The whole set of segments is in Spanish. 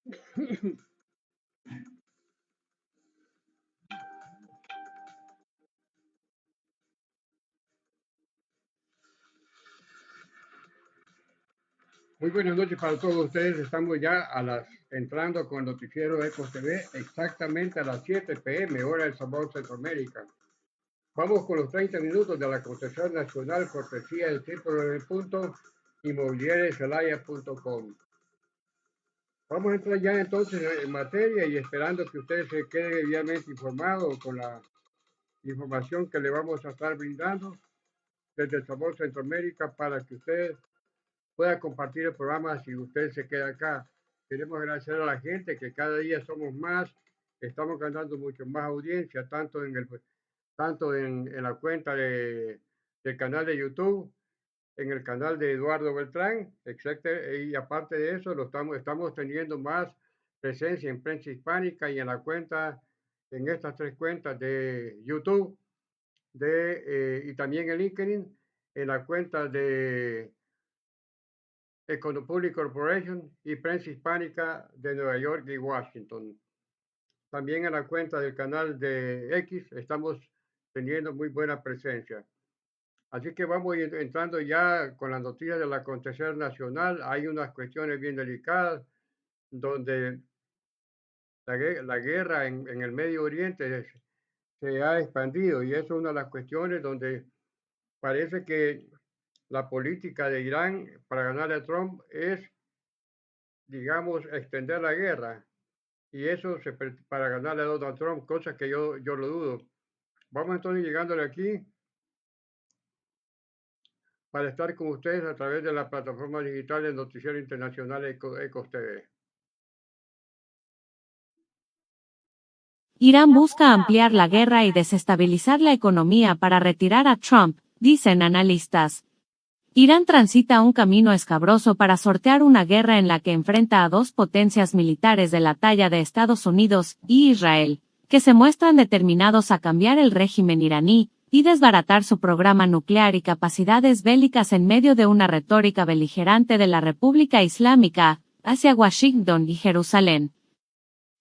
Muy buenas noches para todos ustedes. Estamos ya entrando con el noticiero Ecos TV exactamente a las 7 p.m. hora del Sabor Centroamérica. Vamos con los 30 minutos de la cotización nacional, cortesía del www.inmobiliariacelaya.com. Vamos a entrar ya entonces en materia y esperando que ustedes se queden debidamente informados con la información que le vamos a estar brindando desde el Sabor Centroamérica para que ustedes pueda compartir el programa si usted se queda acá. Queremos agradecer a la gente que cada día somos más, estamos ganando mucho más audiencia, tanto en la cuenta del canal de YouTube, en el canal de Eduardo Beltrán, etcétera, y aparte de eso estamos teniendo más presencia en Prensa Hispánica y en la cuenta, en estas tres cuentas de YouTube y también en LinkedIn, en la cuenta de Econopublic Corporation y Prensa Hispánica de Nueva York y Washington. También en la cuenta del canal de X estamos teniendo muy buena presencia. Así que vamos entrando ya con las noticias del acontecer nacional. Hay unas cuestiones bien delicadas donde la guerra en el Medio Oriente se ha expandido y eso es una de las cuestiones donde parece que la política de Irán para ganarle a Trump es, digamos, extender la guerra. Y eso para ganarle a Donald Trump, cosa que yo lo dudo. Vamos entonces llegándole aquí para estar con ustedes a través de la plataforma digital del Noticiero Internacional Ecos TV. Irán busca ampliar la guerra y desestabilizar la economía para retirar a Trump, dicen analistas. Irán transita un camino escabroso para sortear una guerra en la que enfrenta a dos potencias militares de la talla de Estados Unidos y Israel, que se muestran determinados a cambiar el régimen iraní y desbaratar su programa nuclear y capacidades bélicas en medio de una retórica beligerante de la República Islámica hacia Washington y Jerusalén.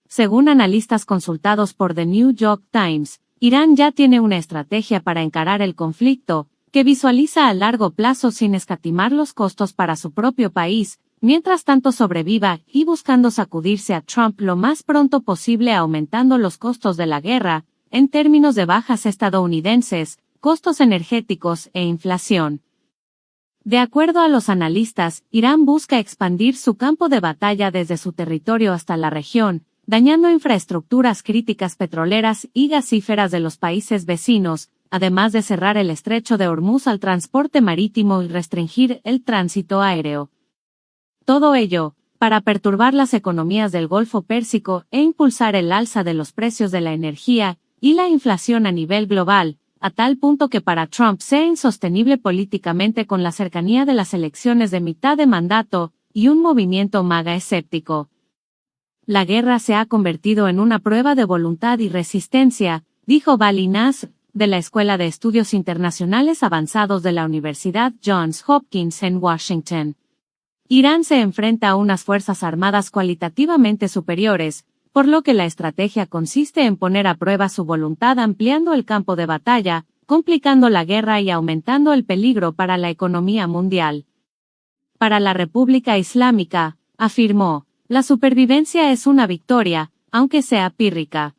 Según analistas consultados por The New York Times, Irán ya tiene una estrategia para encarar el conflicto, que visualiza a largo plazo sin escatimar los costos para su propio país, mientras tanto sobreviva y buscando sacudirse a Trump lo más pronto posible aumentando los costos de la guerra, en términos de bajas estadounidenses, costos energéticos e inflación. De acuerdo a los analistas, Irán busca expandir su campo de batalla desde su territorio hasta la región, dañando infraestructuras críticas petroleras y gasíferas de los países vecinos, además de cerrar el estrecho de Hormuz al transporte marítimo y restringir el tránsito aéreo. Todo ello, para perturbar las economías del Golfo Pérsico e impulsar el alza de los precios de la energía y la inflación a nivel global, a tal punto que para Trump sea insostenible políticamente con la cercanía de las elecciones de mitad de mandato y un movimiento MAGA escéptico. La guerra se ha convertido en una prueba de voluntad y resistencia, dijo Vali Nasr, de la Escuela de Estudios Internacionales Avanzados de la Universidad Johns Hopkins en Washington. Irán se enfrenta a unas fuerzas armadas cualitativamente superiores, por lo que la estrategia consiste en poner a prueba su voluntad ampliando el campo de batalla, complicando la guerra y aumentando el peligro para la economía mundial. Para la República Islámica, afirmó, la supervivencia es una victoria, aunque sea pírrica.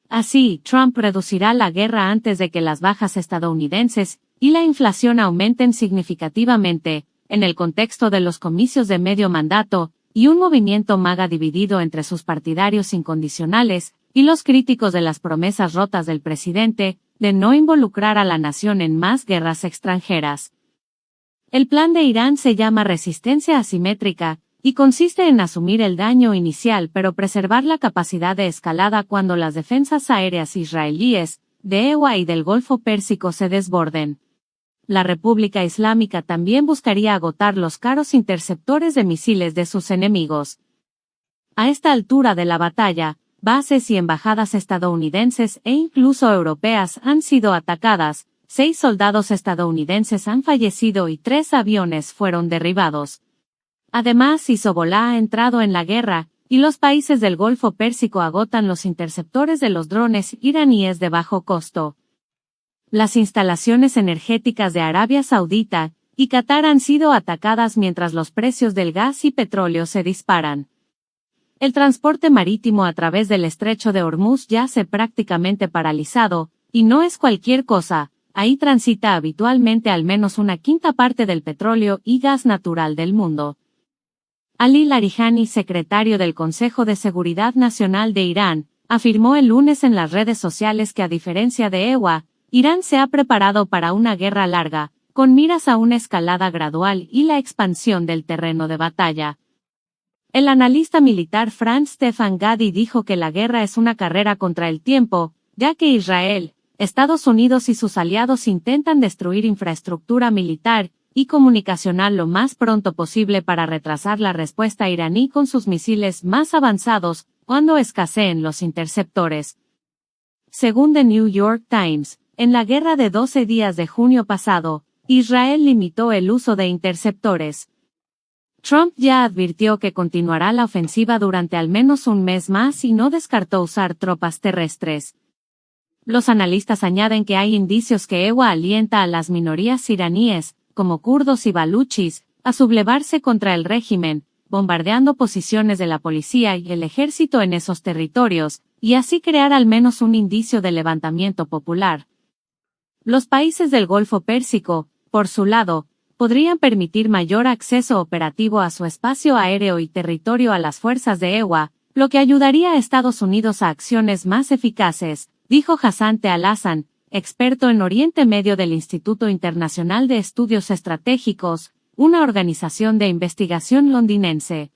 Así, Trump reducirá la guerra antes de que las bajas estadounidenses y la inflación aumenten significativamente, en el contexto de los comicios de medio mandato, y un movimiento MAGA dividido entre sus partidarios incondicionales y los críticos de las promesas rotas del presidente de no involucrar a la nación en más guerras extranjeras. El plan de Irán se llama resistencia asimétrica, y consiste en asumir el daño inicial pero preservar la capacidad de escalada cuando las defensas aéreas israelíes, de EWA y del Golfo Pérsico se desborden. La República Islámica también buscaría agotar los caros interceptores de misiles de sus enemigos. A esta altura de la batalla, bases y embajadas estadounidenses e incluso europeas han sido atacadas, 6 soldados estadounidenses han fallecido y 3 aviones fueron derribados. Además, Hezbollah ha entrado en la guerra, y los países del Golfo Pérsico agotan los interceptores de los drones iraníes de bajo costo. Las instalaciones energéticas de Arabia Saudita y Qatar han sido atacadas mientras los precios del gas y petróleo se disparan. El transporte marítimo a través del estrecho de Hormuz yace prácticamente paralizado, y no es cualquier cosa, ahí transita habitualmente al menos una quinta parte del petróleo y gas natural del mundo. Ali Larijani, secretario del Consejo de Seguridad Nacional de Irán, afirmó el lunes en las redes sociales que a diferencia de EUA, Irán se ha preparado para una guerra larga, con miras a una escalada gradual y la expansión del terreno de batalla. El analista militar Franz Stefan Gadi dijo que la guerra es una carrera contra el tiempo, ya que Israel, Estados Unidos y sus aliados intentan destruir infraestructura militar y comunicacional lo más pronto posible para retrasar la respuesta iraní con sus misiles más avanzados, cuando escaseen los interceptores. Según The New York Times, en la guerra de 12 días de junio pasado, Israel limitó el uso de interceptores. Trump ya advirtió que continuará la ofensiva durante al menos un mes más y no descartó usar tropas terrestres. Los analistas añaden que hay indicios que EUA alienta a las minorías iraníes, como kurdos y baluchis, a sublevarse contra el régimen, bombardeando posiciones de la policía y el ejército en esos territorios, y así crear al menos un indicio de levantamiento popular. Los países del Golfo Pérsico, por su lado, podrían permitir mayor acceso operativo a su espacio aéreo y territorio a las fuerzas de EUA, lo que ayudaría a Estados Unidos a acciones más eficaces, dijo Hassan Al-Hassan, experto en Oriente Medio del Instituto Internacional de Estudios Estratégicos, una organización de investigación londinense.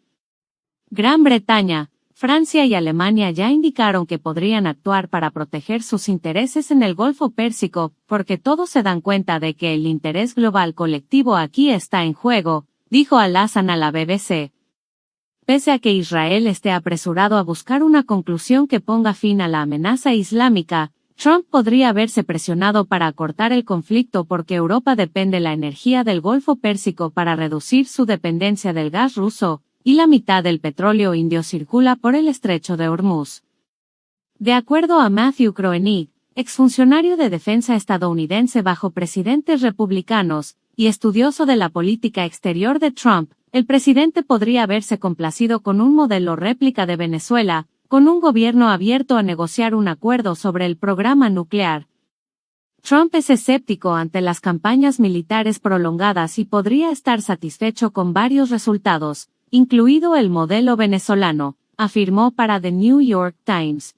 Gran Bretaña, Francia y Alemania ya indicaron que podrían actuar para proteger sus intereses en el Golfo Pérsico, porque todos se dan cuenta de que el interés global colectivo aquí está en juego, dijo Al-Hassan a la BBC. Pese a que Israel esté apresurado a buscar una conclusión que ponga fin a la amenaza islámica, Trump podría verse presionado para acortar el conflicto porque Europa depende de la energía del Golfo Pérsico para reducir su dependencia del gas ruso, y la mitad del petróleo indio circula por el estrecho de Hormuz. De acuerdo a Matthew Kroenig, exfuncionario de defensa estadounidense bajo presidentes republicanos, y estudioso de la política exterior de Trump, el presidente podría haberse complacido con un modelo réplica de Venezuela, con un gobierno abierto a negociar un acuerdo sobre el programa nuclear. Trump es escéptico ante las campañas militares prolongadas y podría estar satisfecho con varios resultados, incluido el modelo venezolano, afirmó para The New York Times.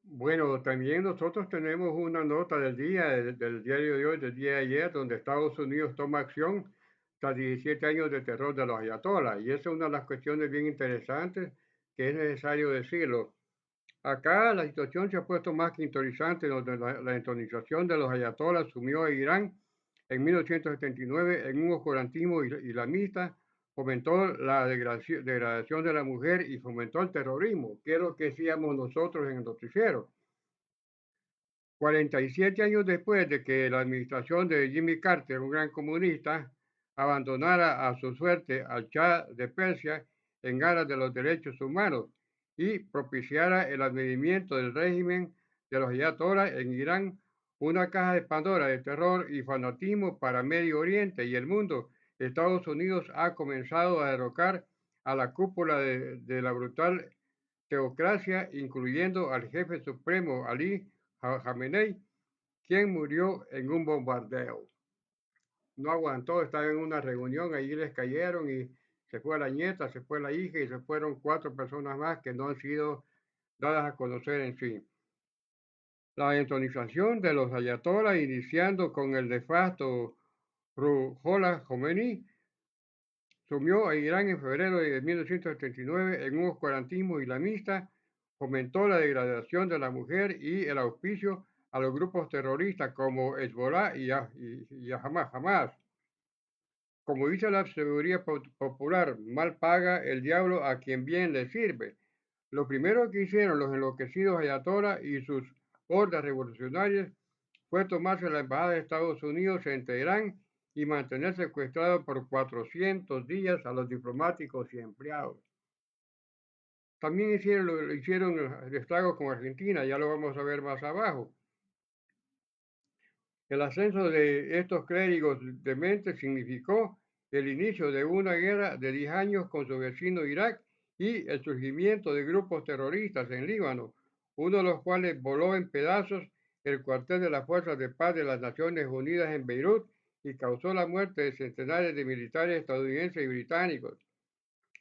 Bueno, también nosotros tenemos una nota del día, del diario de hoy, del día de ayer, donde Estados Unidos toma acción tras 17 años de terror de los ayatolás. Y esa es una de las cuestiones bien interesantes que es necesario decirlo. Acá la situación se ha puesto más que interesante, donde la entronización de los ayatolás sumió a Irán en 1979 en un oscurantismo islamista, fomentó la degradación de la mujer y fomentó el terrorismo, que es lo que decíamos nosotros en el noticiero. 47 años después de que la administración de Jimmy Carter, un gran comunista, abandonara a su suerte al Shah de Persia en aras de los derechos humanos y propiciara el advenimiento del régimen de los ayatolás en Irán, una caja de Pandora de terror y fanatismo para Medio Oriente y el mundo. Estados Unidos ha comenzado a derrocar a la cúpula de la brutal teocracia, incluyendo al jefe supremo Ali Khamenei, quien murió en un bombardeo. No aguantó, estaba en una reunión, allí les cayeron y se fue la nieta, se fue la hija y se fueron 4 personas más que no han sido dadas a conocer en sí. La entronización de los ayatolás, iniciando con el nefasto Ruhollah Khomeini, sumió a Irán en febrero de 1979 en un oscurantismo islamista, fomentó la degradación de la mujer y el auspicio a los grupos terroristas como Hezbollah y Hamas. Como dice la sabiduría popular, mal paga el diablo a quien bien le sirve. Lo primero que hicieron los enloquecidos ayatolás y sus hordas revolucionarias fue tomarse la embajada de Estados Unidos en Teherán y mantener secuestrado por 400 días a los diplomáticos y empleados. También hicieron el estrago con Argentina, ya lo vamos a ver más abajo. El ascenso de estos clérigos dementes significó el inicio de una guerra de 10 años con su vecino Irak y el surgimiento de grupos terroristas en Líbano, uno de los cuales voló en pedazos el cuartel de las Fuerzas de Paz de las Naciones Unidas en Beirut y causó la muerte de centenares de militares estadounidenses y británicos.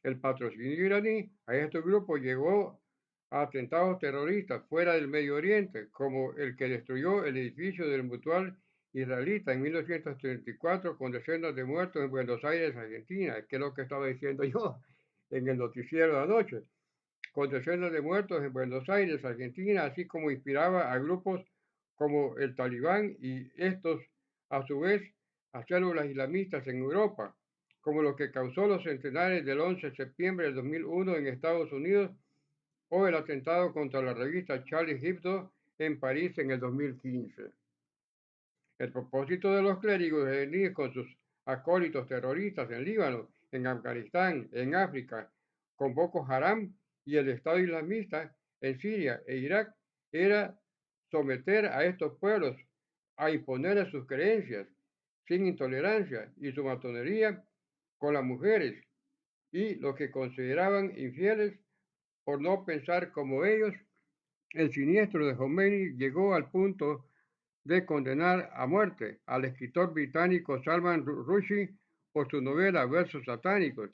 El patrocinio iraní a estos grupos llegó a atentados terroristas fuera del Medio Oriente, como el que destruyó el edificio del Mutual israelita en 1934 con decenas de muertos en Buenos Aires, Argentina, que es lo que estaba diciendo yo en el noticiero de anoche, con decenas de muertos en Buenos Aires, Argentina, así como inspiraba a grupos como el Talibán y estos, a su vez, a células islamistas en Europa, como lo que causó los centenares del 11 de septiembre de 2001 en Estados Unidos o el atentado contra la revista Charlie Hebdo en París en el 2015. El propósito de los clérigos es unir con sus acólitos terroristas en Líbano, en Afganistán, en África, con Boko Haram y el Estado Islamista en Siria e Irak, era someter a estos pueblos a imponer sus creencias sin intolerancia y su matonería con las mujeres y los que consideraban infieles por no pensar como ellos. El siniestro de Khomeini llegó al punto de condenar a muerte al escritor británico Salman Rushdie por su novela Versos satánicos,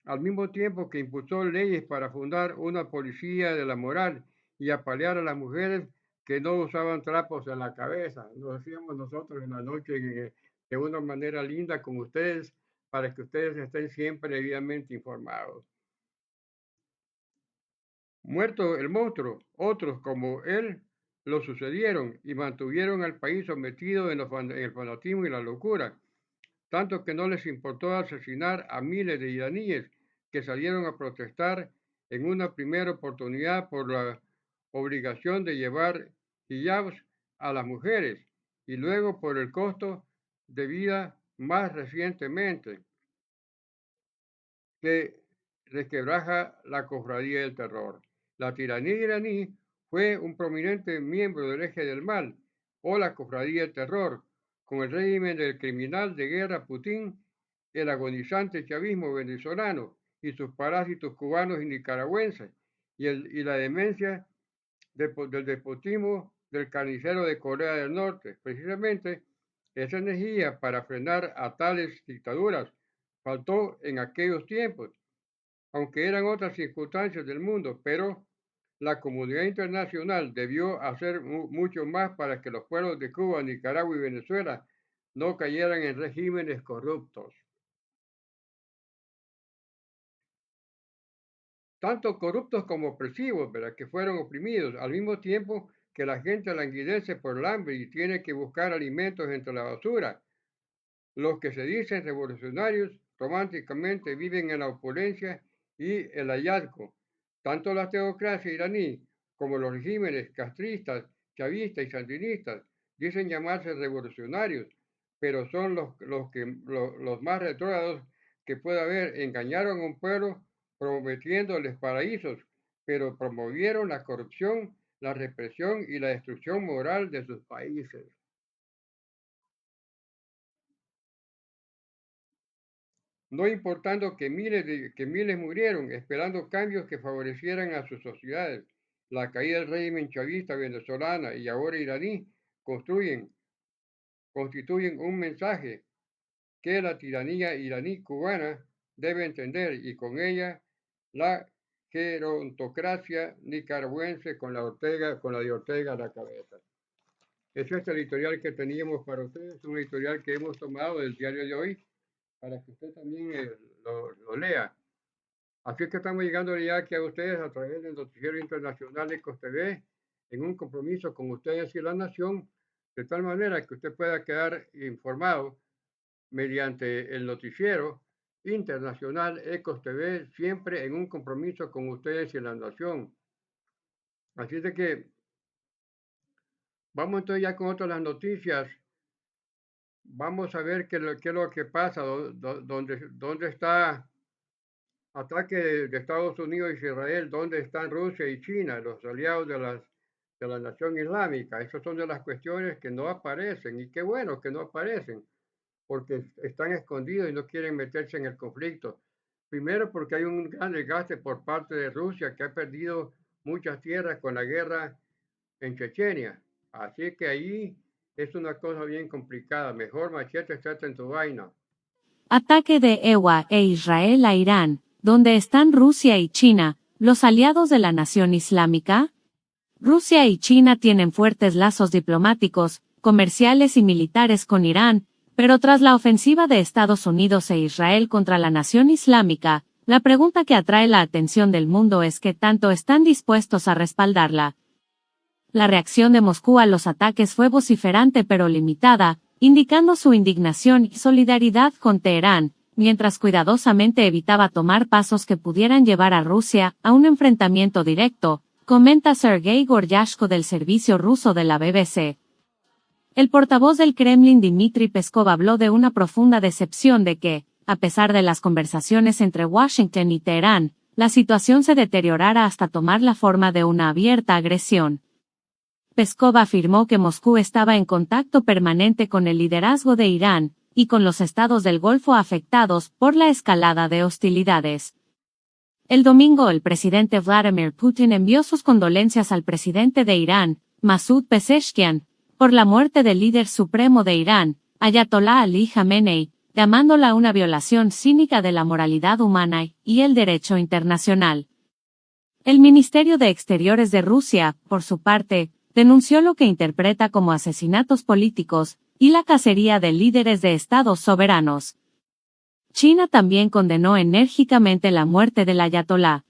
al mismo tiempo que impulsó leyes para fundar una policía de la moral y apalear a las mujeres que no usaban trapos en la cabeza. Lo decíamos nosotros en la noche de una manera linda con ustedes para que ustedes estén siempre debidamente informados. Muerto el monstruo, otros como él lo sucedieron y mantuvieron al país sometido en el fanatismo y la locura, tanto que no les importó asesinar a miles de iraníes que salieron a protestar en una primera oportunidad por la obligación de llevar hijabs a las mujeres y luego por el costo de vida más recientemente que resquebraja la cofradía del terror. La tiranía iraní fue un prominente miembro del eje del mal o la cofradía del terror, con el régimen del criminal de guerra Putin, el agonizante chavismo venezolano y sus parásitos cubanos y nicaragüenses, y la demencia del despotismo del carnicero de Corea del Norte. Precisamente esa energía para frenar a tales dictaduras faltó en aquellos tiempos, aunque eran otras circunstancias del mundo, pero la comunidad internacional debió hacer mucho más para que los pueblos de Cuba, Nicaragua y Venezuela no cayeran en regímenes corruptos. Tanto corruptos como opresivos, ¿verdad? Que fueron oprimidos, al mismo tiempo que la gente languidece por el hambre y tiene que buscar alimentos entre la basura. Los que se dicen revolucionarios románticamente viven en la opulencia y el hallazgo. Tanto la teocracia iraní como los regímenes castristas, chavistas y sandinistas dicen llamarse revolucionarios, pero son los más retrógrados que pueda haber. Engañaron a un pueblo prometiéndoles paraísos, pero promovieron la corrupción, la represión y la destrucción moral de sus países. No importando que miles murieron, esperando cambios que favorecieran a sus sociedades. La caída del régimen chavista venezolana y ahora iraní constituyen un mensaje que la tiranía iraní cubana debe entender y con ella la gerontocracia nicaragüense con la de Ortega a la cabeza. Ese es el editorial que teníamos para ustedes, un editorial que hemos tomado del diario de hoy para que usted también lo lea. Así que estamos llegando ya aquí a ustedes a través del Noticiero Internacional de TV en un compromiso con ustedes y la nación, de tal manera que usted pueda quedar informado mediante el Noticiero Internacional Ecos TV, siempre en un compromiso con ustedes y la nación. Así de que vamos entonces ya con otras las noticias. Vamos a ver qué es lo que pasa, dónde está ataque de Estados Unidos y Israel, ¿dónde están Rusia y China, los aliados de la nación islámica? Esas son de las cuestiones que no aparecen, y qué bueno que no aparecen, porque están escondidos y no quieren meterse en el conflicto. Primero porque hay un gran desgaste por parte de Rusia, que ha perdido muchas tierras con la guerra en Chechenia. Así que ahí es una cosa bien complicada. Mejor machete está en tu vaina. Ataque de EUA e Israel a Irán, donde están Rusia y China, los aliados de la nación islámica. Rusia y China tienen fuertes lazos diplomáticos, comerciales y militares con Irán, pero tras la ofensiva de Estados Unidos e Israel contra la nación islámica, la pregunta que atrae la atención del mundo es qué tanto están dispuestos a respaldarla. La reacción de Moscú a los ataques fue vociferante pero limitada, indicando su indignación y solidaridad con Teherán, mientras cuidadosamente evitaba tomar pasos que pudieran llevar a Rusia a un enfrentamiento directo, comenta Sergei Goryashko del servicio ruso de la BBC. El portavoz del Kremlin Dmitry Peskov habló de una profunda decepción de que, a pesar de las conversaciones entre Washington y Teherán, la situación se deteriorara hasta tomar la forma de una abierta agresión. Peskov afirmó que Moscú estaba en contacto permanente con el liderazgo de Irán y con los estados del Golfo afectados por la escalada de hostilidades. El domingo el presidente Vladimir Putin envió sus condolencias al presidente de Irán, Masoud Pezeshkian, por la muerte del líder supremo de Irán, Ayatollah Ali Khamenei, llamándola una violación cínica de la moralidad humana y el derecho internacional. El Ministerio de Exteriores de Rusia, por su parte, denunció lo que interpreta como asesinatos políticos y la cacería de líderes de estados soberanos. China también condenó enérgicamente la muerte del ayatolá.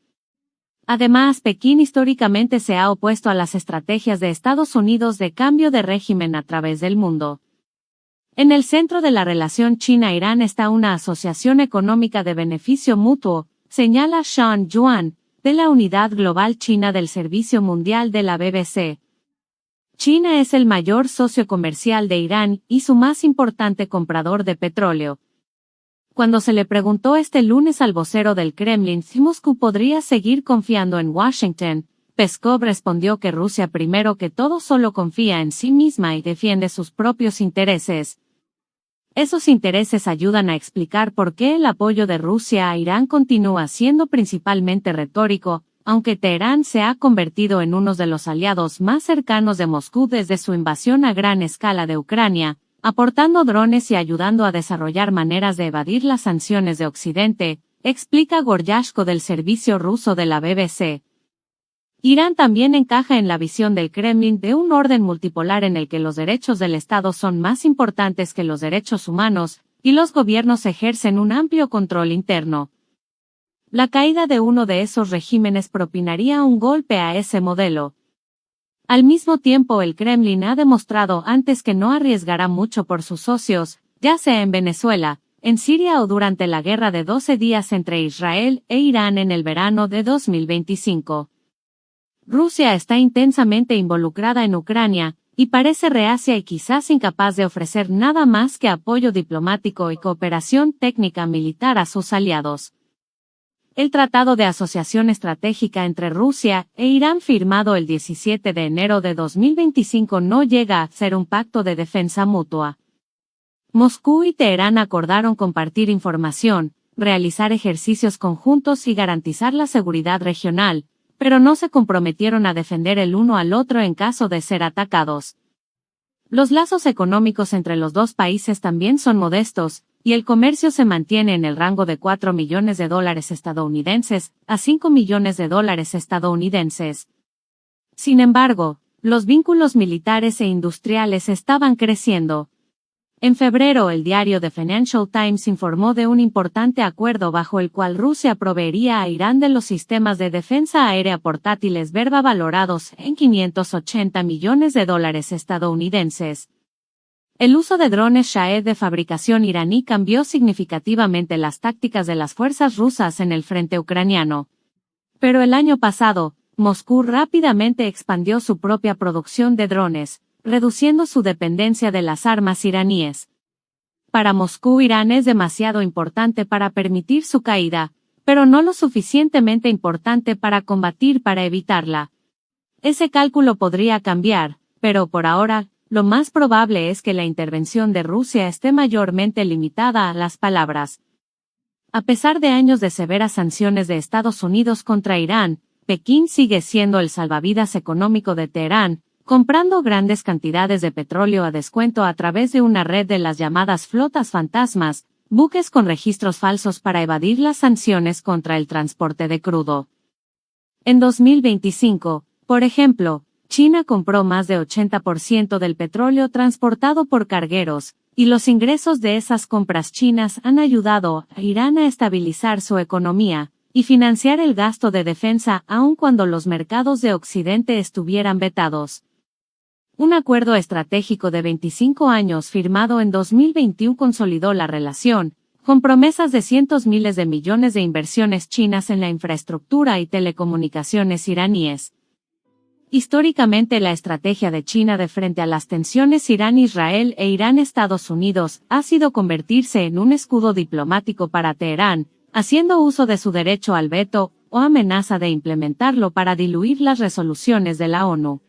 Además, Pekín históricamente se ha opuesto a las estrategias de Estados Unidos de cambio de régimen a través del mundo. En el centro de la relación China-Irán está una asociación económica de beneficio mutuo, señala Sean Yuan, de la Unidad Global China del Servicio Mundial de la BBC. China es el mayor socio comercial de Irán y su más importante comprador de petróleo. Cuando se le preguntó este lunes al vocero del Kremlin si Moscú podría seguir confiando en Washington, Peskov respondió que Rusia primero que todo solo confía en sí misma y defiende sus propios intereses. Esos intereses ayudan a explicar por qué el apoyo de Rusia a Irán continúa siendo principalmente retórico, aunque Teherán se ha convertido en uno de los aliados más cercanos de Moscú desde su invasión a gran escala de Ucrania, aportando drones y ayudando a desarrollar maneras de evadir las sanciones de Occidente, explica Goryashko del servicio ruso de la BBC. Irán también encaja en la visión del Kremlin de un orden multipolar en el que los derechos del Estado son más importantes que los derechos humanos, y los gobiernos ejercen un amplio control interno. La caída de uno de esos regímenes propinaría un golpe a ese modelo. Al mismo tiempo, el Kremlin ha demostrado antes que no arriesgará mucho por sus socios, ya sea en Venezuela, en Siria o durante la guerra de 12 días entre Israel e Irán en el verano de 2025. Rusia está intensamente involucrada en Ucrania, y parece reacia y quizás incapaz de ofrecer nada más que apoyo diplomático y cooperación técnica militar a sus aliados. El Tratado de Asociación Estratégica entre Rusia e Irán firmado el 17 de enero de 2025 no llega a ser un pacto de defensa mutua. Moscú y Teherán acordaron compartir información, realizar ejercicios conjuntos y garantizar la seguridad regional, pero no se comprometieron a defender el uno al otro en caso de ser atacados. Los lazos económicos entre los dos países también son modestos, y el comercio se mantiene en el rango de $4 millones estadounidenses a $5 millones estadounidenses. Sin embargo, los vínculos militares e industriales estaban creciendo. En febrero, el diario The Financial Times informó de un importante acuerdo bajo el cual Rusia proveería a Irán de los sistemas de defensa aérea portátiles Verba valorados en $580 millones estadounidenses. El uso de drones Shahed de fabricación iraní cambió significativamente las tácticas de las fuerzas rusas en el frente ucraniano. Pero el año pasado, Moscú rápidamente expandió su propia producción de drones, reduciendo su dependencia de las armas iraníes. Para Moscú, Irán es demasiado importante para permitir su caída, pero no lo suficientemente importante para evitarla. Ese cálculo podría cambiar, pero por ahora, lo más probable es que la intervención de Rusia esté mayormente limitada a las palabras. A pesar de años de severas sanciones de Estados Unidos contra Irán, Pekín sigue siendo el salvavidas económico de Teherán, comprando grandes cantidades de petróleo a descuento a través de una red de las llamadas flotas fantasmas, buques con registros falsos para evadir las sanciones contra el transporte de crudo. En 2025, por ejemplo, China compró más de 80% del petróleo transportado por cargueros, y los ingresos de esas compras chinas han ayudado a Irán a estabilizar su economía y financiar el gasto de defensa aun cuando los mercados de Occidente estuvieran vetados. Un acuerdo estratégico de 25 años firmado en 2021 consolidó la relación, con promesas de cientos miles de millones de inversiones chinas en la infraestructura y telecomunicaciones iraníes. Históricamente la estrategia de China de frente a las tensiones Irán-Israel e Irán-Estados Unidos ha sido convertirse en un escudo diplomático para Teherán, haciendo uso de su derecho al veto o amenaza de implementarlo para diluir las resoluciones de la ONU.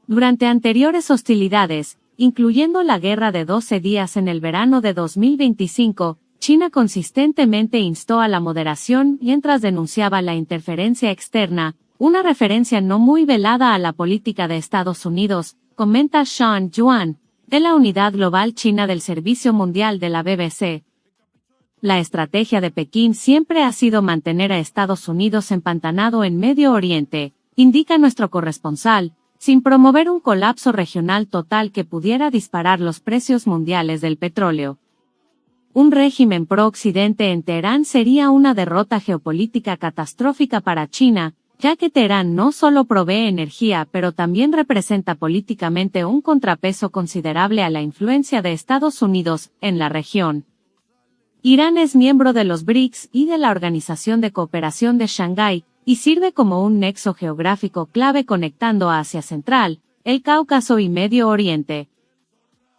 Durante anteriores hostilidades, incluyendo la guerra de 12 días en el verano de 2025, China consistentemente instó a la moderación mientras denunciaba la interferencia externa, una referencia no muy velada a la política de Estados Unidos, comenta Sean Yuan, de la Unidad Global China del Servicio Mundial de la BBC. La estrategia de Pekín siempre ha sido mantener a Estados Unidos empantanado en Medio Oriente, indica nuestro corresponsal, sin promover un colapso regional total que pudiera disparar los precios mundiales del petróleo. Un régimen pro-occidente en Teherán sería una derrota geopolítica catastrófica para China, ya que Teherán no solo provee energía pero también representa políticamente un contrapeso considerable a la influencia de Estados Unidos en la región. Irán es miembro de los BRICS y de la Organización de Cooperación de Shanghái, y sirve como un nexo geográfico clave conectando a Asia Central, el Cáucaso y Medio Oriente.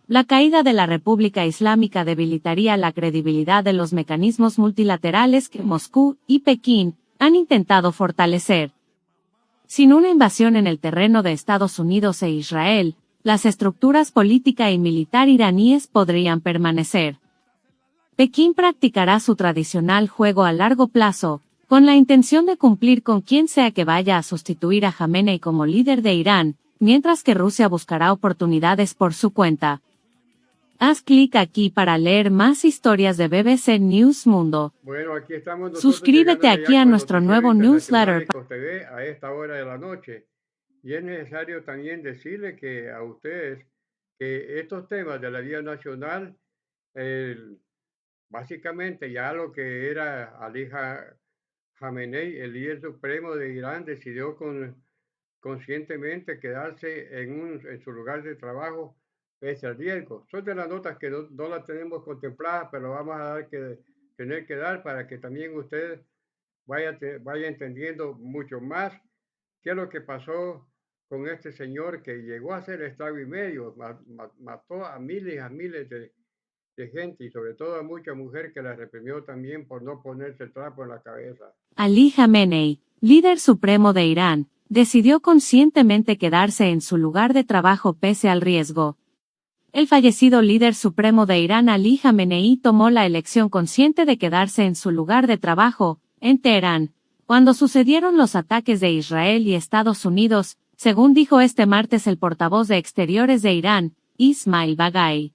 La caída de la República Islámica debilitaría la credibilidad de los mecanismos multilaterales que Moscú y Pekín han intentado fortalecer. Sin una invasión en el terreno de Estados Unidos e Israel, las estructuras política y militar iraníes podrían permanecer. Pekín practicará su tradicional juego a largo plazo, con la intención de cumplir con quien sea que vaya a sustituir a Jamenei como líder de Irán, mientras que Rusia buscará oportunidades por su cuenta. Haz clic aquí para leer más historias de BBC News Mundo. Bueno, aquí estamos Suscríbete aquí a nuestro nuevo newsletter. TV a esta hora de la noche. Y es necesario también decirle que a ustedes que estos temas de la vida nacional, básicamente ya lo que era Ali Jamenei, el líder supremo de Irán, decidió conscientemente quedarse en su lugar de trabajo pese al riesgo. Son de las notas que no las tenemos contempladas, pero vamos a tener que dar para que también usted vaya entendiendo mucho más qué es lo que pasó con este señor que llegó a ser estrago y medio, mató a miles de gente y sobre todo a mucha mujer que la reprimió también por no ponerse el trapo en la cabeza. Ali Jamenei, líder supremo de Irán, decidió conscientemente quedarse en su lugar de trabajo pese al riesgo. El fallecido líder supremo de Irán Ali Jamenei tomó la elección consciente de quedarse en su lugar de trabajo, en Teherán, cuando sucedieron los ataques de Israel y Estados Unidos, según dijo este martes el portavoz de Exteriores de Irán, Ismail Baghai.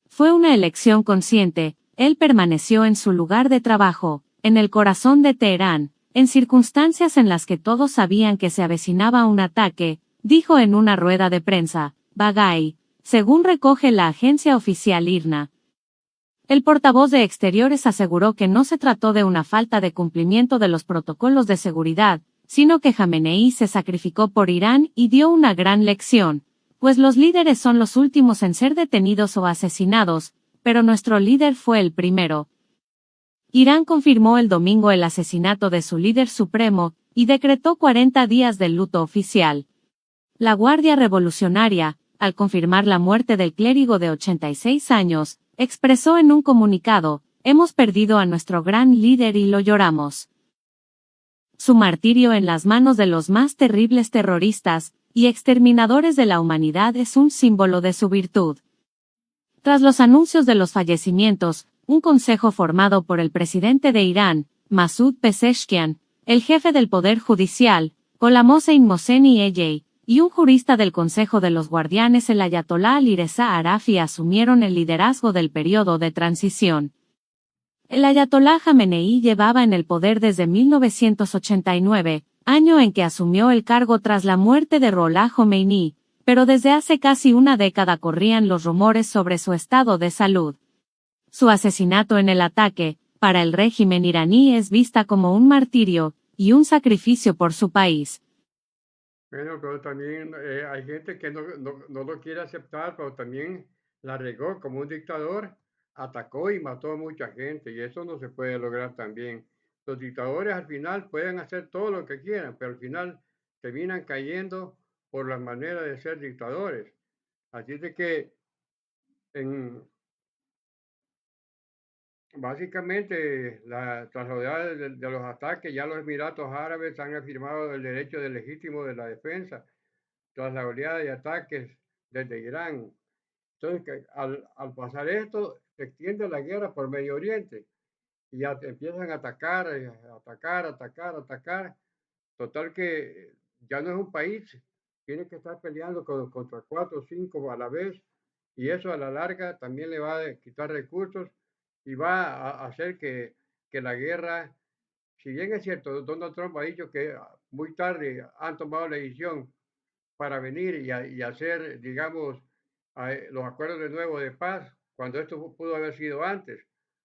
Fue una elección consciente, él permaneció en su lugar de trabajo, en el corazón de Teherán, en circunstancias en las que todos sabían que se avecinaba un ataque, dijo en una rueda de prensa, Baghai, según recoge la agencia oficial IRNA. El portavoz de Exteriores aseguró que no se trató de una falta de cumplimiento de los protocolos de seguridad, sino que Jamenei se sacrificó por Irán y dio una gran lección, pues los líderes son los últimos en ser detenidos o asesinados, pero nuestro líder fue el primero. Irán confirmó el domingo el asesinato de su líder supremo, y decretó 40 días de luto oficial. La Guardia Revolucionaria, al confirmar la muerte del clérigo de 86 años, expresó en un comunicado, hemos perdido a nuestro gran líder y lo lloramos. Su martirio en las manos de los más terribles terroristas y exterminadores de la humanidad es un símbolo de su virtud. Tras los anuncios de los fallecimientos, un consejo formado por el presidente de Irán, Masoud Pezeshkian, el jefe del Poder Judicial, Gholam Hossein Mohseni Ejei, y un jurista del Consejo de los Guardianes, el Ayatolá Ali Reza Arafi, asumieron el liderazgo del periodo de transición. El Ayatolá Jamenei llevaba en el poder desde 1989, año en que asumió el cargo tras la muerte de Ruhollah Jomeini, pero desde hace casi una década corrían los rumores sobre su estado de salud. Su asesinato en el ataque, para el régimen iraní, es vista como un martirio y un sacrificio por su país. Bueno, pero también hay gente que no lo quiere aceptar, pero también la regó como un dictador, atacó y mató a mucha gente, y eso no se puede lograr también. Los dictadores al final pueden hacer todo lo que quieran, pero al final terminan cayendo por la manera de ser dictadores. Así de que básicamente, tras la oleada de los ataques, ya los Emiratos Árabes han afirmado el derecho legítimo de la defensa tras la oleada de ataques desde Irán. Entonces, al pasar esto, se extiende la guerra por Medio Oriente y ya empiezan a atacar, atacar. Total que ya no es un país, tiene que estar peleando contra 4 o 5 a la vez, y eso a la larga también le va a quitar recursos y va a hacer que la guerra, si bien es cierto, Donald Trump ha dicho que muy tarde han tomado la decisión para venir y hacer, digamos, los acuerdos de nuevo de paz, cuando esto pudo haber sido antes.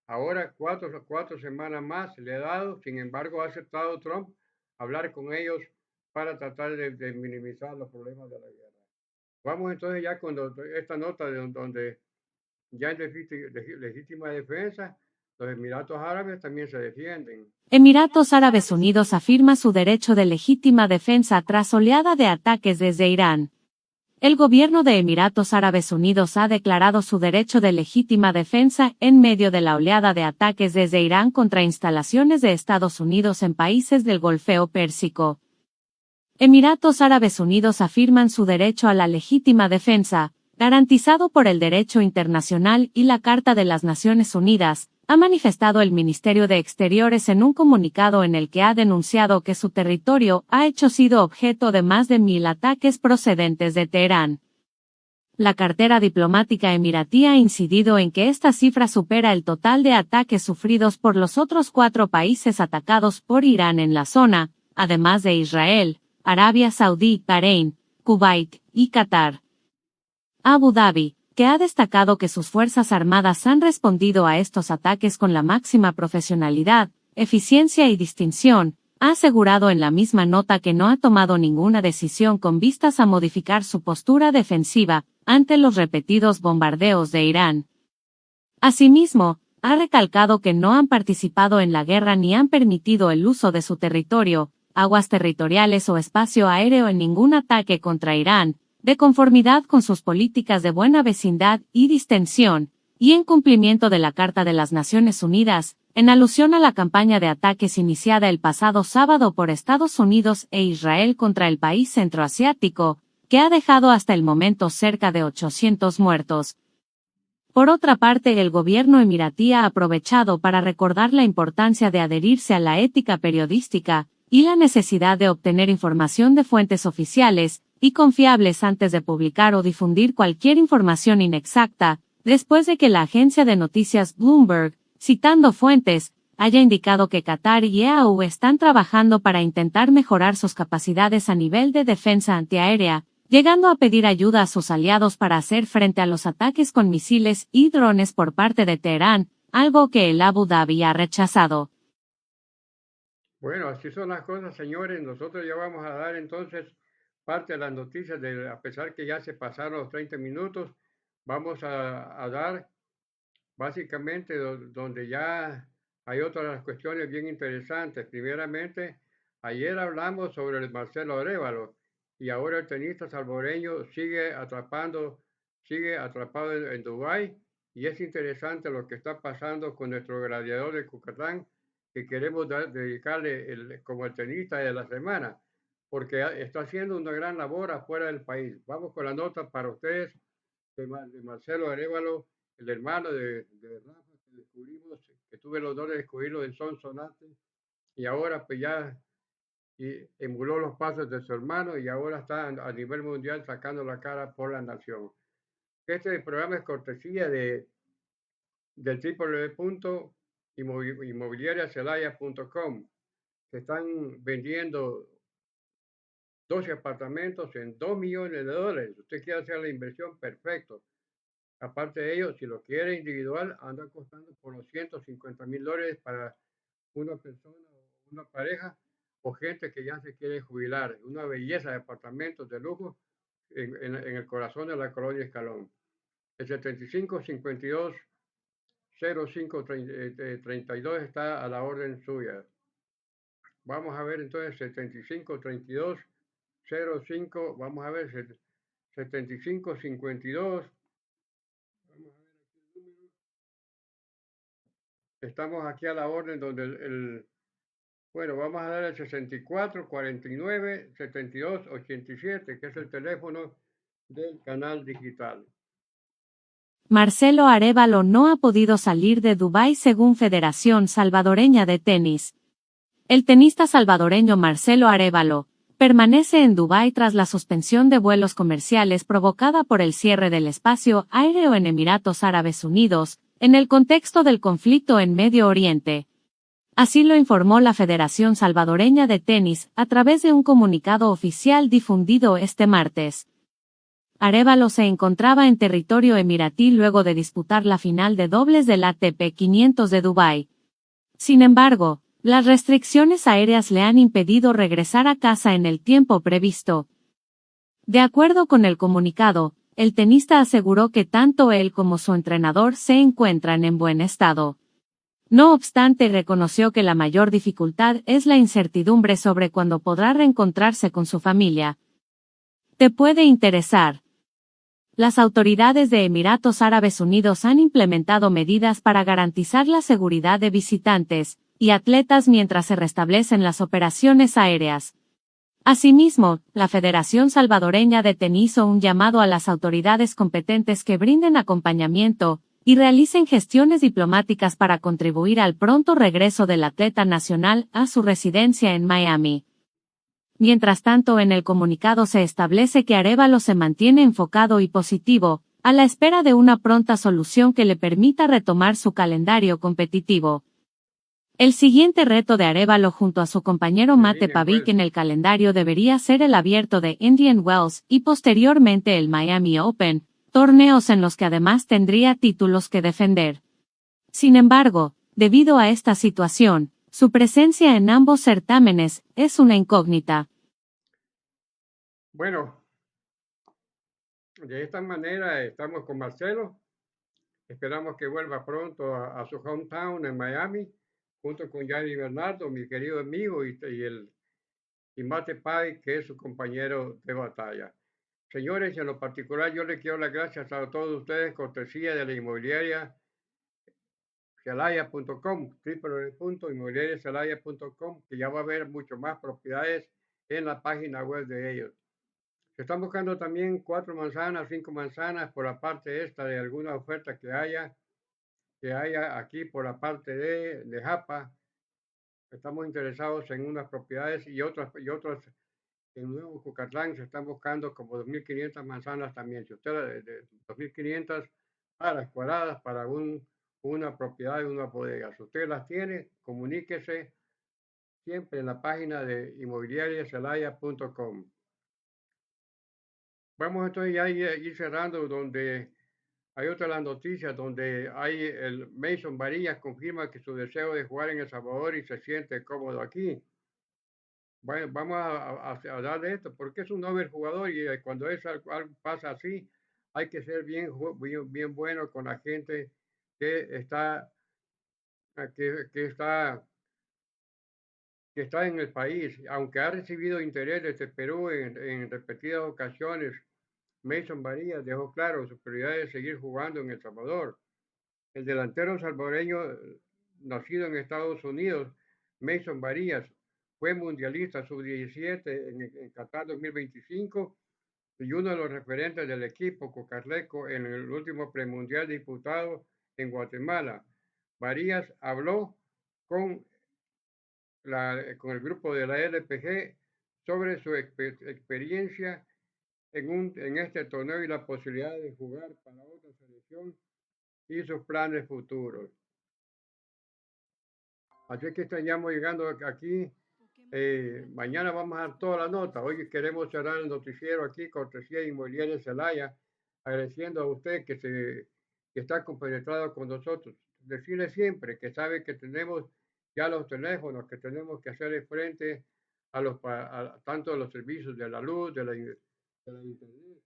Ahora, cuatro semanas más le ha dado, sin embargo, ha aceptado Trump hablar con ellos para tratar de minimizar los problemas de la guerra. Vamos entonces ya con esta nota donde ya en legítima defensa, los Emiratos Árabes también se defienden. Emiratos Árabes Unidos afirma su derecho de legítima defensa tras oleada de ataques desde Irán. El gobierno de Emiratos Árabes Unidos ha declarado su derecho de legítima defensa en medio de la oleada de ataques desde Irán contra instalaciones de Estados Unidos en países del Golfo Pérsico. Emiratos Árabes Unidos afirman su derecho a la legítima defensa, garantizado por el derecho internacional y la Carta de las Naciones Unidas, ha manifestado el Ministerio de Exteriores en un comunicado en el que ha denunciado que su territorio ha sido objeto de más de 1.000 ataques procedentes de Teherán. La cartera diplomática emiratí ha incidido en que esta cifra supera el total de ataques sufridos por los otros 4 países atacados por Irán en la zona, además de Israel, Arabia Saudí, Bahrein, Kuwait y Qatar. Abu Dhabi, que ha destacado que sus Fuerzas Armadas han respondido a estos ataques con la máxima profesionalidad, eficiencia y distinción, ha asegurado en la misma nota que no ha tomado ninguna decisión con vistas a modificar su postura defensiva ante los repetidos bombardeos de Irán. Asimismo, ha recalcado que no han participado en la guerra ni han permitido el uso de su territorio, aguas territoriales o espacio aéreo en ningún ataque contra Irán, de conformidad con sus políticas de buena vecindad y distensión, y en cumplimiento de la Carta de las Naciones Unidas, en alusión a la campaña de ataques iniciada el pasado sábado por Estados Unidos e Israel contra el país centroasiático, que ha dejado hasta el momento cerca de 800 muertos. Por otra parte, el gobierno emiratí ha aprovechado para recordar la importancia de adherirse a la ética periodística y la necesidad de obtener información de fuentes oficiales y confiables antes de publicar o difundir cualquier información inexacta, después de que la agencia de noticias Bloomberg, citando fuentes, haya indicado que Qatar y EAU están trabajando para intentar mejorar sus capacidades a nivel de defensa antiaérea, llegando a pedir ayuda a sus aliados para hacer frente a los ataques con misiles y drones por parte de Teherán, algo que el Abu Dhabi ha rechazado. Bueno, así son las cosas, señores. Nosotros ya vamos a dar entonces parte de las noticias, a pesar que ya se pasaron los 30 minutos, vamos a dar básicamente donde ya hay otras cuestiones bien interesantes. Primeramente, ayer hablamos sobre el Marcelo Arévalo y ahora el tenista salvadoreño sigue atrapado en Dubái y es interesante lo que está pasando con nuestro gladiador de Cucatán, que queremos dedicarle como el tenista de la semana, porque está haciendo una gran labor afuera del país. Vamos con la nota para ustedes de Marcelo Arévalo, el hermano de Rafa, que descubrimos, que tuve el honor de descubrirlo en Sonsonate, y ahora pues ya emuló los pasos de su hermano y ahora está a nivel mundial sacando la cara por la nación. Este programa es cortesía del www.inmobiliariacelaya.com. Se están vendiendo 12 apartamentos en $2 millones. Usted quiere hacer la inversión, perfecto. Aparte de ello, si lo quiere individual, anda costando por los $150,000 para una persona o una pareja o gente que ya se quiere jubilar. Una belleza de apartamentos de lujo en el corazón de la colonia Escalón. El 7552-0532 está a la orden suya. Vamos a ver entonces 7532-05, vamos a ver 7552. Estamos aquí a la orden donde bueno, vamos a dar el 64-49-72-87, que es el teléfono del canal digital. Marcelo Arévalo no ha podido salir de Dubái según Federación Salvadoreña de Tenis. El tenista salvadoreño Marcelo Arévalo permanece en Dubái tras la suspensión de vuelos comerciales provocada por el cierre del espacio aéreo en Emiratos Árabes Unidos, en el contexto del conflicto en Medio Oriente. Así lo informó la Federación Salvadoreña de Tenis a través de un comunicado oficial difundido este martes. Arévalo se encontraba en territorio emiratí luego de disputar la final de dobles del ATP 500 de Dubái. Sin embargo, las restricciones aéreas le han impedido regresar a casa en el tiempo previsto. De acuerdo con el comunicado, el tenista aseguró que tanto él como su entrenador se encuentran en buen estado. No obstante, reconoció que la mayor dificultad es la incertidumbre sobre cuándo podrá reencontrarse con su familia. ¿Te puede interesar? Las autoridades de Emiratos Árabes Unidos han implementado medidas para garantizar la seguridad de visitantes y atletas mientras se restablecen las operaciones aéreas. Asimismo, la Federación Salvadoreña de Tenis hizo un llamado a las autoridades competentes que brinden acompañamiento y realicen gestiones diplomáticas para contribuir al pronto regreso del atleta nacional a su residencia en Miami. Mientras tanto, en el comunicado se establece que Arévalo se mantiene enfocado y positivo, a la espera de una pronta solución que le permita retomar su calendario competitivo. El siguiente reto de Arévalo junto a su compañero Mate Pavic en el calendario debería ser el Abierto de Indian Wells y posteriormente el Miami Open, torneos en los que además tendría títulos que defender. Sin embargo, debido a esta situación, su presencia en ambos certámenes es una incógnita. Bueno, de esta manera estamos con Marcelo. Esperamos que vuelva pronto a su hometown en Miami, junto con Gianni Bernardo, mi querido amigo, y Mate Pai, que es su compañero de batalla. Señores, en lo particular yo les quiero las gracias a todos ustedes, cortesía de la inmobiliaria Celaya.com, www.inmobiliariacelaya.com, que ya va a haber mucho más propiedades en la página web de ellos. Se están buscando también 4 manzanas, 5 manzanas por la parte esta de alguna oferta que haya aquí por la parte de Japa. Estamos interesados en unas propiedades y otras en Nuevo Cucatlán se están buscando como 2.500 manzanas también. Si usted de 2.500 aras cuadradas para una propiedad y una bodega. Si usted las tiene, comuníquese siempre en la página de inmobiliariacelaya.com. Vamos entonces ya a ir cerrando donde hay otra de las noticias donde hay el Mason Varillas confirma que su deseo de jugar en El Salvador y se siente cómodo aquí. Bueno, vamos a hablar de esto porque es un novel jugador y cuando algo pasa así, hay que ser bien bueno con la gente que está, que está en el país. Aunque ha recibido interés desde Perú en repetidas ocasiones, Mason Varillas dejó claro su prioridad de seguir jugando en El Salvador. El delantero salvadoreño, nacido en Estados Unidos, Mason Varías, fue mundialista sub-17 en Qatar 2025 y uno de los referentes del equipo Cocarleco en el último premundial disputado en Guatemala. Varías habló con, con el grupo de la LPG sobre su experiencia en este torneo y la posibilidad de jugar para otra selección y sus planes futuros. Así que estamos llegando aquí. Mañana vamos a dar toda la nota. Hoy queremos cerrar el noticiero aquí, cortesía Inmobiliaria Celaya, agradeciendo a usted que está compenetrado con nosotros. Decirle siempre que sabe que tenemos ya los teléfonos, que tenemos que hacer frente a tanto los servicios de la luz, de la internet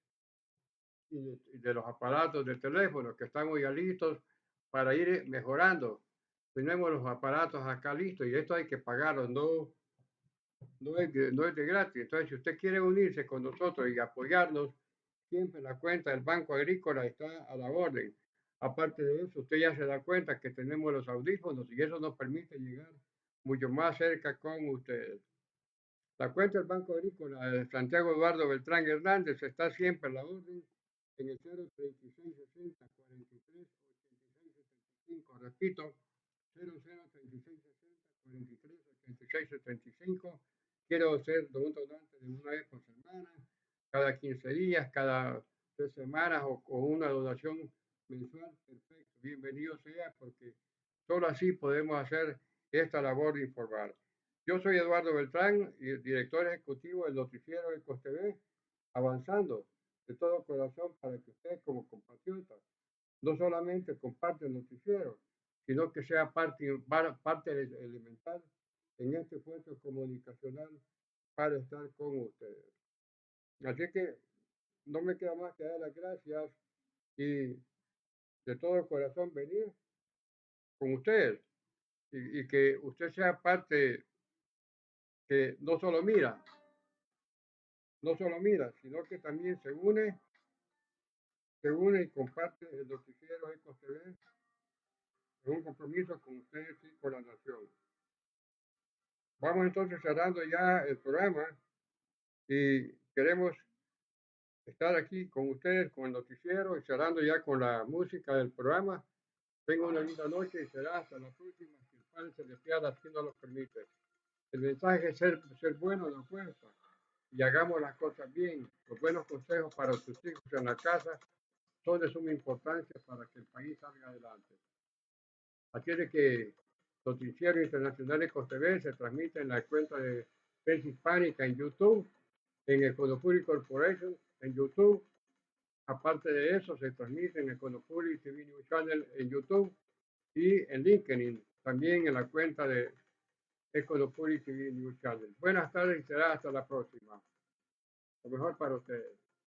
y de los aparatos de teléfono, que estamos ya listos para ir mejorando. Tenemos los aparatos acá listos y esto hay que pagarlo, no es de gratis. Entonces, si usted quiere unirse con nosotros y apoyarnos, siempre la cuenta del Banco Agrícola está a la orden. Aparte de eso, usted ya se da cuenta que tenemos los audífonos y eso nos permite llegar mucho más cerca con ustedes. La cuenta del Banco Agrícola de Santiago Eduardo Beltrán Hernández está siempre a la orden en el 03660 43 86 75. Repito, 003660 43 86 75. Quiero ser un donante de una vez por semana, cada 15 días, cada 3 semanas o una donación mensual. Perfecto, bienvenido sea, porque solo así podemos hacer esta labor de informar. Yo soy Eduardo Beltrán, director ejecutivo del noticiero EcosTV, avanzando de todo corazón para que usted como compatriota no solamente comparte el noticiero, sino que sea parte elemental en este esfuerzo comunicacional para estar con ustedes. Así que no me queda más que dar las gracias y de todo corazón venir con ustedes y que usted sea parte que no solo mira, sino que también se une y comparte el noticiero EcosTV en un compromiso con ustedes y con la nación. Vamos entonces cerrando ya el programa y queremos estar aquí con ustedes, con el noticiero y cerrando ya con la música del programa. Tenga una linda noche y será hasta la próxima, si el Padre Celestial así nos lo permite. El mensaje es ser bueno en la fuerza y hagamos las cosas bien. Los buenos consejos para sus hijos en la casa son de suma importancia para que el país salga adelante. Así es de que Noticiero Internacional EcosTV se transmite en la cuenta de Prensa Hispánica en YouTube, en Econopuri Corporation en YouTube. Aparte de eso, se transmite en Econopuri TV News Channel en YouTube y en LinkedIn, también en la cuenta de Econopuri TV News Channel. Buenas tardes y será hasta la próxima. Lo mejor para ustedes.